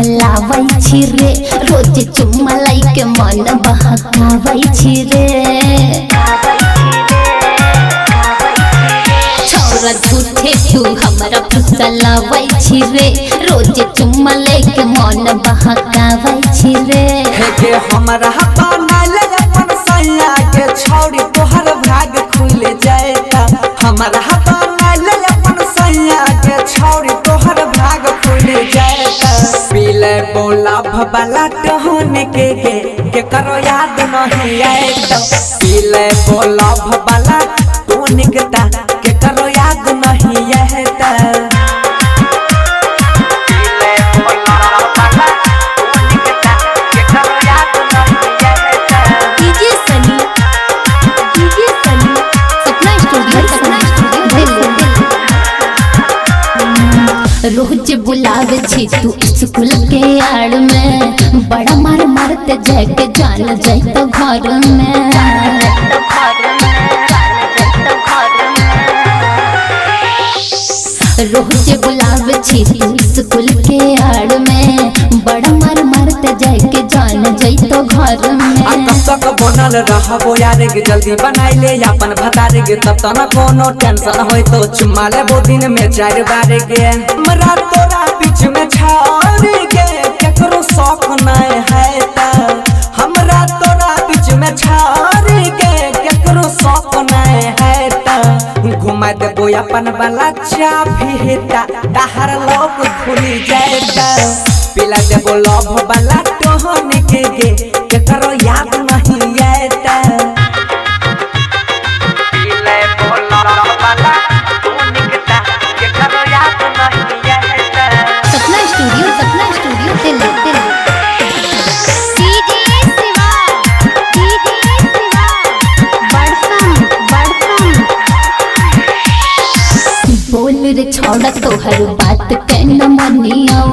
फुसलावै छी रे रोज चुम्मा लाइके मन बहकावै छी रे छौरा झूठे तू हमरा फुसलावै छी रे रोज चुम्मा लाइके मन बहकावै छी रे के हमरा बनाल अपन सैया के छौरी तोहर भाग खुल जाएगा हमरा बनाल अपन सैया के छौरी तोहर भाग खुल जाएगा पीले बोला भबला टहन के करो याद नहीं आएगा पीले बोला भबला टहन के करो याद नहीं आएगा रोज बुलावे छी तू स्कूल के आड़ में बड़ा मार मारते जाके जान जाए तो घर में रोज बुलावे छी तू स्कूल के आड़ में बड़ा मार मारते जाके जान जाए तो घर में तब तक बनल रहबो यार के जल्दी बनाई ले अपन भतारे के तब तक न कोनो टेंशन होय तो चुम्मा लेबो दिन में 4 बार के हमरा तोरा बीच में छाड़ के केकरो शौक नहीं है त हमरा तोरा बीच में छाड़ के केकरो शौक नहीं है त घुमा देबो अपन वाला चाभी ताहर लोग खुल जाएगा पिला देबो लव वाला टहन के करो याद नहीं आएगा पिला बोला वाला टहन के करो याद नहीं आएगा सपना स्टूडियो दिल्ली बोल रे छोड़ा तोहर बात के न मनियो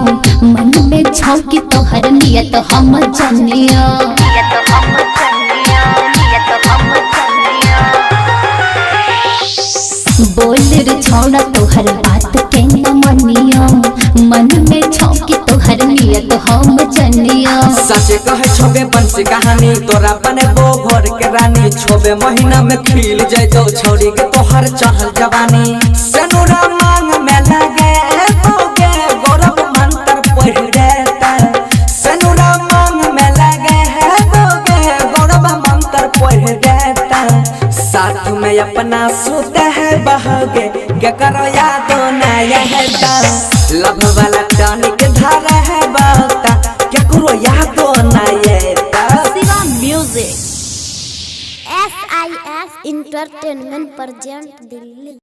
मन में छौकी तोहर नियत हम जनियो बोल रे छोड़ा तोहर बात के न मनियो मन में छौकी तोहर नियत हम जनियो सच कहे छोबे बंसी कहानी तोरा बनेबो घर के रानी छोबे महीना में खिल जाए तो छोड़ी के तोहर चढ़ल जवानी सनुरा मांग में लगे बोगे गौरव मंत्र पढ़ देता सनुरा मांग में लगे बोगे गौरव मंत्र पढ़ देता साथ में अपना सोता है बहगे के करो याद नहीं है लव वाला टॉनिक धारा है बाता क्या करो याद नहीं है Shiva music SIS entertainment present Delhi.